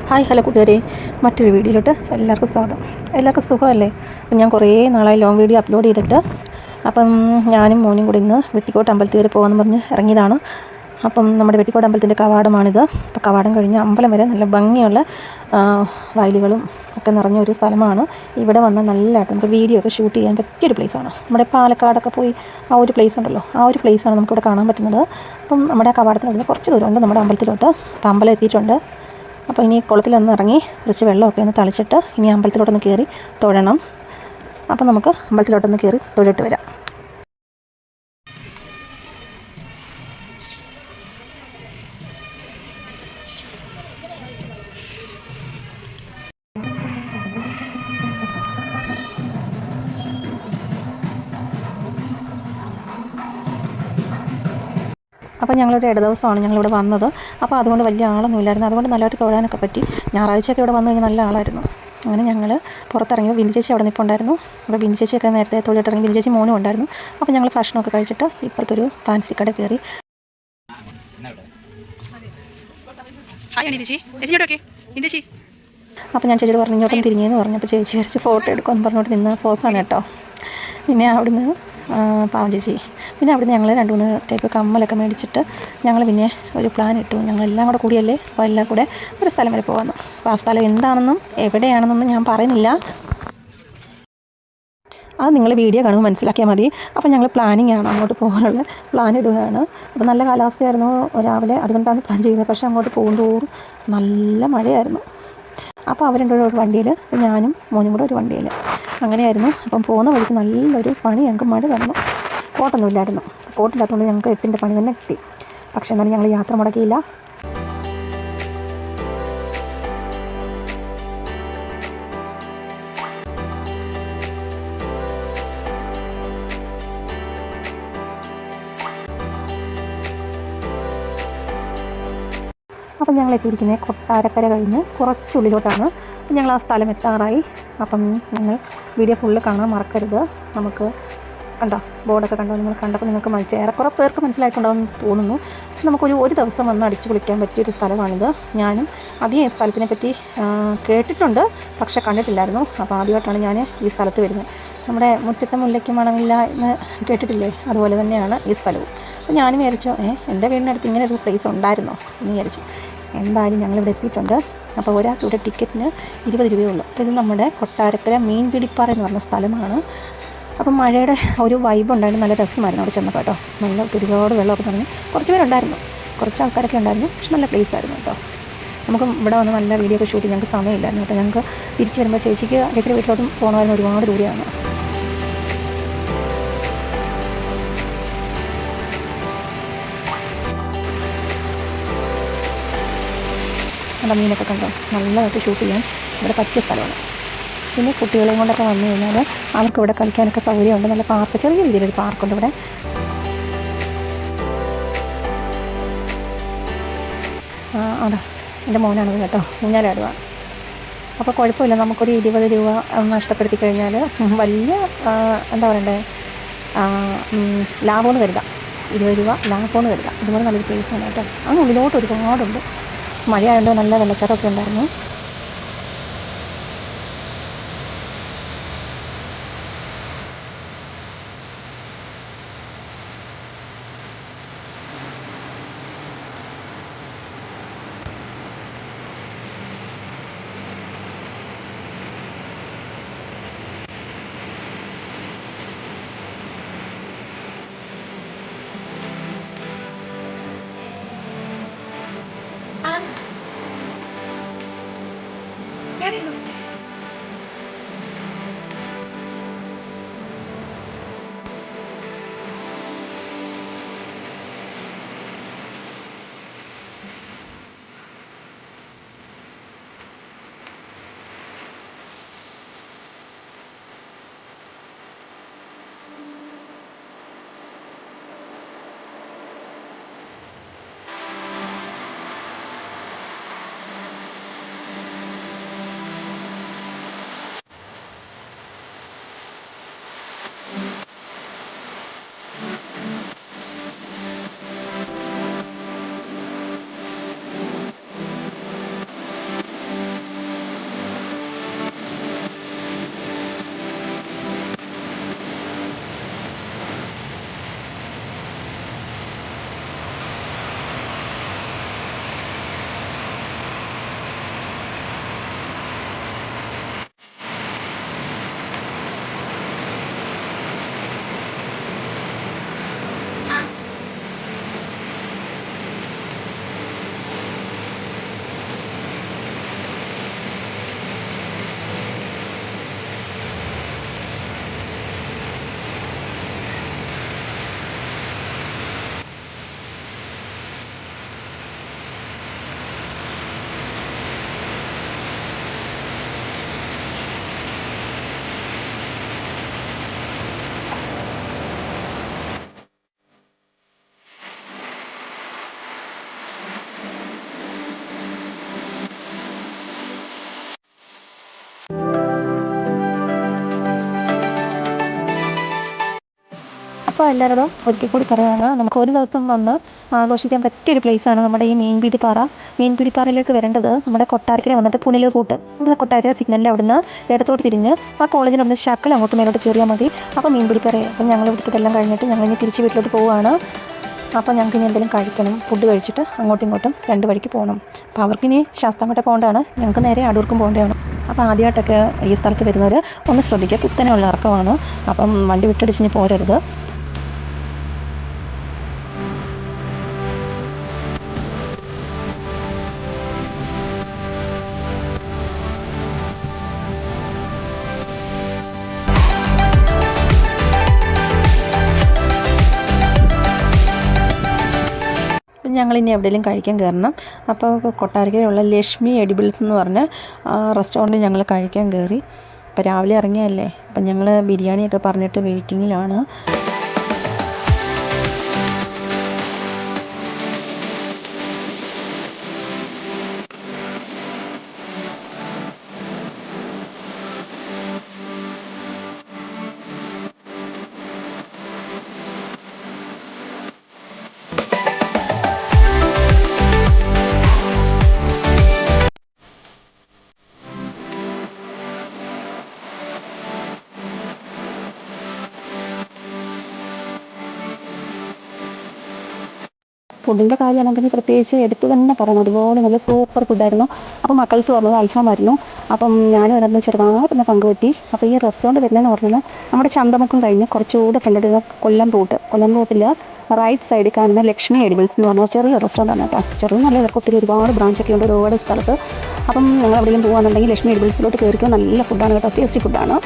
Hi hello കൂട്ടുകാരെ, മറ്റൊരു വീഡിയോയിലോട്ട് എല്ലാവർക്കും സ്വാഗതം. എല്ലാവർക്കും സുഖമല്ലേ? അപ്പം ഞാൻ കുറേ നാളായി ലോങ് വീഡിയോ അപ്ലോഡ് ചെയ്തിട്ട്. അപ്പം ഞാനും മോനും കൂടി ഇന്ന് വെട്ടിക്കോട്ട് അമ്പലത്തിൽ വരെ പോകാമെന്ന് പറഞ്ഞ് ഇറങ്ങിയതാണ്. അപ്പം നമ്മുടെ വെട്ടിക്കോട്ട് അമ്പലത്തിൻ്റെ കവാടമാണിത്. അപ്പോൾ കവാടം കഴിഞ്ഞ് അമ്പലം വരെ നല്ല ഭംഗിയുള്ള വയലുകളും ഒക്കെ നിറഞ്ഞ ഒരു സ്ഥലമാണ്. ഇവിടെ വന്നാൽ നല്ലതായിട്ട് നമുക്ക് വീഡിയോ ഒക്കെ ഷൂട്ട് ചെയ്യാൻ പറ്റിയൊരു പ്ലേസാണ്. നമ്മുടെ പാലക്കാടൊക്കെ പോയി ആ ഒരു പ്ലേസ് ഉണ്ടല്ലോ, ആ ഒരു പ്ലേസാണ് നമുക്കിവിടെ കാണാൻ പറ്റുന്നത്. അപ്പം നമ്മുടെ കവാടത്തിനുള്ളിൽ കുറച്ച് ദൂരമുണ്ട് നമ്മുടെ അമ്പലത്തിലോട്ട്. അപ്പം അമ്പലം എത്തിയിട്ടുണ്ട്. അപ്പോൾ ഇനി കുളത്തിലൊന്ന് ഇറങ്ങി കുറച്ച് വെള്ളമൊക്കെ ഒന്ന് തളിച്ചിട്ട് ഇനി അമ്പലത്തിലോട്ടൊന്ന് കയറി തൊഴണം. അപ്പോൾ നമുക്ക് അമ്പലത്തിലോട്ടൊന്ന് കയറി തൊഴിട്ട് വരാം. അപ്പോൾ ഞങ്ങളുടെ ഇടദിവസമാണ് ഞങ്ങളിവിടെ വന്നത്. അപ്പോൾ അതുകൊണ്ട് വലിയ ആളൊന്നും ഇല്ലായിരുന്നു. അതുകൊണ്ട് നല്ലതായിട്ട് തൊഴാനൊക്കെ പറ്റി. ഞായറാഴ്ചയൊക്കെ ഇവിടെ വന്നു കഴിഞ്ഞാൽ നല്ല ആളായിരുന്നു. അങ്ങനെ ഞങ്ങൾ പുറത്തിറങ്ങി. ബിന്ദു ചേച്ചി അവിടെ നിൽപ്പുണ്ടായിരുന്നു. അപ്പോൾ ബിന്ദു ചേച്ചിയൊക്കെ നേരത്തെ തൊഴിലിട്ടിറങ്ങി. ബിന്ദു ചേച്ചി മോനും ഉണ്ടായിരുന്നു. അപ്പോൾ ഞങ്ങൾ ഭക്ഷണമൊക്കെ കഴിച്ചിട്ട് ഇപ്പുറത്തൊരു ഫാൻസി കട കയറി. അപ്പോൾ ഞാൻ ചേച്ചിയോട് പറഞ്ഞു ഇങ്ങോട്ടും തിരിഞ്ഞെന്ന് പറഞ്ഞു. അപ്പോൾ ചേച്ചി വരച്ച് ഫോട്ടോ എടുക്കുമെന്ന് പറഞ്ഞുകൊണ്ട് നിന്ന പോസാണ് കേട്ടോ. പിന്നെ അവിടുന്ന് പാവം ചേച്ചി. പിന്നെ അവിടുന്ന് ഞങ്ങൾ 2-3 ടൈപ്പ് കമ്മലൊക്കെ മേടിച്ചിട്ട് ഞങ്ങൾ പിന്നെ ഒരു പ്ലാൻ ഇട്ടു. ഞങ്ങളെല്ലാം കൂടെ കൂടിയല്ലേ, അപ്പോൾ എല്ലാം കൂടെ ഒരു സ്ഥലം വരെ പോകാമെന്ന്. അപ്പോൾ ആ സ്ഥലം എന്താണെന്നും എവിടെയാണെന്നൊന്നും ഞാൻ പറയുന്നില്ല, അത് നിങ്ങൾ വീഡിയോ കാണുമ്പോൾ മനസ്സിലാക്കിയാൽ മതി. അപ്പോൾ ഞങ്ങൾ പ്ലാനിങ് ആണ്, അങ്ങോട്ട് പോകാനുള്ള പ്ലാൻ ഇടുകയാണ്. അപ്പോൾ നല്ല കാലാവസ്ഥയായിരുന്നു രാവിലെ, അതുകൊണ്ടാണ് പ്ലാൻ ചെയ്യുന്നത്. പക്ഷേ അങ്ങോട്ട് പോകുന്തോറും നല്ല മഴയായിരുന്നു. അപ്പോൾ അവർ രണ്ടുപേരും ഒരു വണ്ടിയിൽ, ഞാനും മോനും കൂടെ ഒരു വണ്ടിയിൽ, അങ്ങനെയായിരുന്നു. അപ്പം പോകുന്ന വഴിക്ക് നല്ലൊരു പണി ഞങ്ങൾക്ക് മഴ തന്നു. കോട്ടൊന്നും ഇല്ലായിരുന്നു. കോട്ടില്ലാത്തതുകൊണ്ട് ഞങ്ങൾക്ക് 8-ൻ്റെ പണി തന്നെ കിട്ടി. പക്ഷേ എന്നാലും ഞങ്ങൾ യാത്ര മുടക്കിയില്ല. അപ്പം ഞങ്ങൾ എത്തിയിരിക്കുന്നത് കൊട്ടാരക്കര കഴിഞ്ഞ് കുറച്ചുള്ളിലോട്ടാണ്. ഞങ്ങൾ ആ സ്ഥലം എത്താറായി. അപ്പം നിങ്ങൾ വീഡിയോ ഫുള്ള് കാണാൻ മറക്കരുത്. നമുക്ക് കണ്ടോ, ബോർഡൊക്കെ കണ്ടോ? നിങ്ങൾ കണ്ടപ്പോൾ നിങ്ങൾക്ക് ഏറെക്കുറെ പേർക്ക് മനസ്സിലായിട്ടുണ്ടാകുമെന്ന് തോന്നുന്നു. പക്ഷെ നമുക്കൊരു ദിവസം വന്ന് അടിച്ചു പൊളിക്കാൻ പറ്റിയൊരു സ്ഥലമാണിത്. ഞാനും അധികം ഈ സ്ഥലത്തിനെ പറ്റി കേട്ടിട്ടുണ്ട്, പക്ഷെ കണ്ടിട്ടില്ലായിരുന്നു. അപ്പോൾ ആദ്യമായിട്ടാണ് ഞാൻ ഈ സ്ഥലത്ത് വരുന്നത്. നമ്മുടെ മുറ്റത്തെ മുല്ലയ്ക്ക് മണമില്ല എന്ന് കേട്ടിട്ടില്ലേ, അതുപോലെ തന്നെയാണ് ഈ സ്ഥലവും. അപ്പോൾ ഞാനും വിചാരിച്ചു എൻ്റെ വീടിനടുത്ത് ഇങ്ങനെ ഒരു പ്ലേസ് ഉണ്ടായിരുന്നോ എന്ന് വിചാരിച്ചു. എന്തായാലും ഞങ്ങളിവിടെ എത്തിയിട്ടുണ്ട്. അപ്പോൾ ഒരാൾക്ക് ഇവിടെ ടിക്കറ്റിന് 20 രൂപയേ ഉള്ളൂ. അപ്പോൾ ഇത് നമ്മുടെ കൊട്ടാരക്കര മീൻ പിടിപ്പാറ എന്ന് പറഞ്ഞ സ്ഥലമാണ്. അപ്പം മഴയുടെ ഒരു വൈബ് ഉണ്ടായിരുന്നു, നല്ല രസമായിരുന്നു അവിടെ ചെന്നപ്പോൾ കേട്ടോ. നല്ല ഒരുപാട് വെള്ളമൊക്കെ തുടങ്ങി. കുറച്ച് പേരുണ്ടായിരുന്നു, കുറച്ച് ആൾക്കാരൊക്കെ ഉണ്ടായിരുന്നു. പക്ഷെ നല്ല പ്ലേസ് ആയിരുന്നു കേട്ടോ. നമുക്ക് ഇവിടെ വന്ന് നല്ല വീഡിയോ ഒക്കെ ഷൂട്ട് ഞങ്ങൾക്ക് സമയമില്ലായിരുന്നു കേട്ടോ. ഞങ്ങൾക്ക് തിരിച്ച് വരുമ്പോൾ ചേച്ചിയുടെ വീട്ടിലോട്ടും പോകണമായിരുന്നു, ഒരുപാട് ദൂരെയാണ്. നല്ല മീനൊക്കെ കണ്ടോ, നല്ലതായിട്ട് ഷൂട്ട് ചെയ്യാൻ ഇവിടെ പറ്റിയ സ്ഥലമാണ്. പിന്നെ കുട്ടികളെയും കൊണ്ടൊക്കെ വന്നു കഴിഞ്ഞാൽ അവർക്ക് ഇവിടെ കളിക്കാനൊക്കെ സൗകര്യമുണ്ട്. നല്ല പാർക്ക്, ചെറിയ രീതിയിലൊരു പാർക്കുണ്ട് ഇവിടെ. അതാ എൻ്റെ മോനാണത് കേട്ടോ, ഊഞ്ഞാലാടുക. അപ്പോൾ കുഴപ്പമില്ല, നമുക്കൊരു 20 രൂപ നഷ്ടപ്പെടുത്തി കഴിഞ്ഞാൽ വലിയ എന്താ പറയണ്ടേ, ലാഭമെന്ന് കരുതാം. 20 രൂപ ലാഭമെന്ന് കരുതാം. ഇതുപോലെ നല്ലൊരു പ്ലേസാണ് കേട്ടോ. അങ്ങ് ഉള്ളിലോട്ട് ഒരുപാടുണ്ട്. മഴയായതുകൊണ്ട് നല്ല വെള്ളച്ചാട്ടമൊക്കെ ഉണ്ടായിരുന്നു. എല്ലാവരോടും ഒരിക്കൽ കൂടി പറയുകയാണ്, നമുക്ക് ഒരു ദിവസം വന്ന് ആഘോഷിക്കാൻ പറ്റിയൊരു പ്ലേസാണ് നമ്മുടെ ഈ മീൻപിടിപ്പാറ. മീൻപിടിപ്പാറയിലേക്ക് വരേണ്ടത് നമ്മുടെ കൊട്ടാരക്കര വന്നിട്ട് പുനലൂർ റൂട്ട്, കൊട്ടാരക്കര സിഗ്നലിൻ്റെ അവിടുന്ന് ഇടത്തോട്ട് തിരിഞ്ഞ് ആ കോളേജിൻ്റെ അവിടുന്ന് ശക്കൽ അങ്ങോട്ട് മേലോട്ട് കയറിയാൽ മതി. അപ്പോൾ മീൻപിടിപ്പാറയെ അപ്പം ഞങ്ങൾ ഇവിടുത്തെല്ലാം കഴിഞ്ഞിട്ട് ഞങ്ങൾ ഇനി തിരിച്ച് വീട്ടിലോട്ട് പോവുകയാണ്. അപ്പോൾ ഞങ്ങൾക്ക് ഇനി എന്തെങ്കിലും കഴിക്കണം. ഫുഡ് കഴിച്ചിട്ട് അങ്ങോട്ടും ഇങ്ങോട്ടും 2 വഴിക്ക് പോകണം. അപ്പോൾ അവർക്കിനി ശാസ്താംകോട്ട പോകേണ്ടതാണ്, ഞങ്ങൾക്ക് നേരെ അടൂർക്കും പോകേണ്ടതാണ്. അപ്പോൾ ആദ്യമായിട്ടൊക്കെ ഈ സ്ഥലത്ത് വരുന്നവർ ഒന്ന് ശ്രദ്ധിക്കുക, കുത്തനെയുള്ള ഇറക്കമാണ്. അപ്പം വണ്ടി വിട്ടടിച്ചിന് പോരരുത്. ഞങ്ങളിനി എവിടെയെങ്കിലും കഴിക്കാൻ കയറണം. അപ്പോൾ കൊട്ടാരക്കരയുള്ള ലക്ഷ്മി എഡിബിൾസ് എന്ന് പറഞ്ഞ റെസ്റ്റോറൻറ്റിൽ ഞങ്ങൾ കഴിക്കാൻ കയറി. അപ്പോൾ രാവിലെ ഇറങ്ങിയല്ലേ, അപ്പം ഞങ്ങൾ ബിരിയാണിയൊക്കെ പറഞ്ഞിട്ട് വെയിറ്റിങ്ങിലാണ്. ഫുഡിൻ്റെ കാര്യമാണെങ്കിൽ പ്രത്യേകിച്ച് എടുത്ത് തന്നെ പറയണം, അതുപോലെ നല്ല സൂപ്പർ ഫുഡായിരുന്നു. അപ്പോൾ മക്കൾസ് പറഞ്ഞത് അൽഫാമായിരുന്നു. അപ്പം ഞാനും അതിനകത്ത് ചെറുതായിട്ടൊന്ന് പങ്കുപറ്റി. അപ്പോൾ ഈ റെസ്റ്റോറൻറ്റ് വരുന്നതെന്ന് പറഞ്ഞാൽ നമ്മുടെ ചന്തമുക്കം കഴിഞ്ഞ് കുറച്ചുകൂടെ ഫ്രണ്ടിൽ കൊല്ലം റൂട്ടിൽ റൈറ്റ് സൈഡിൽ കാണുന്ന ലക്ഷ്മി എഡിബിൾസ് എന്ന് പറഞ്ഞാൽ ചെറിയ റെസ്റ്റോറൻറ്റാണ് കേട്ടോ. ചെറിയ നല്ല ഒത്തിരി ഒരുപാട് ബ്രാഞ്ചൊക്കെ ഉണ്ട് ഒരുപാട് സ്ഥലത്ത്. അപ്പം ഞങ്ങൾ എവിടെയെങ്കിലും പോകുകയാണെന്നുണ്ടെങ്കിൽ ലക്ഷ്മി എഡിബിൾസിലോട്ട് കയറിക്കോ, നല്ല ഫുഡാണ് കേട്ടോ, ടേസ്റ്റി ഫുഡാണ്.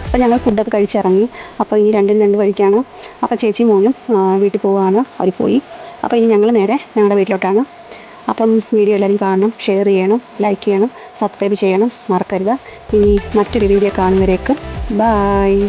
അപ്പോൾ ഞങ്ങൾ ഫുഡൊക്കെ കഴിച്ചിറങ്ങി. അപ്പോൾ ഈ 2 വഴിക്കാണ്. അപ്പോൾ ചേച്ചി മോനും വീട്ടിൽ പോവുകയാണ്, അവർ പോയി. അപ്പോൾ ഇനി ഞങ്ങൾ നേരെ ഞങ്ങളുടെ വീട്ടിലോട്ടാണ്. അപ്പം വീഡിയോ എല്ലാവരും കാണണം, ഷെയർ ചെയ്യണം, ലൈക്ക് ചെയ്യണം, സബ്സ്ക്രൈബ് ചെയ്യണം മറക്കരുത്. ഇനി മറ്റൊരു വീഡിയോ കാണുന്നവരേക്കും ബായ്.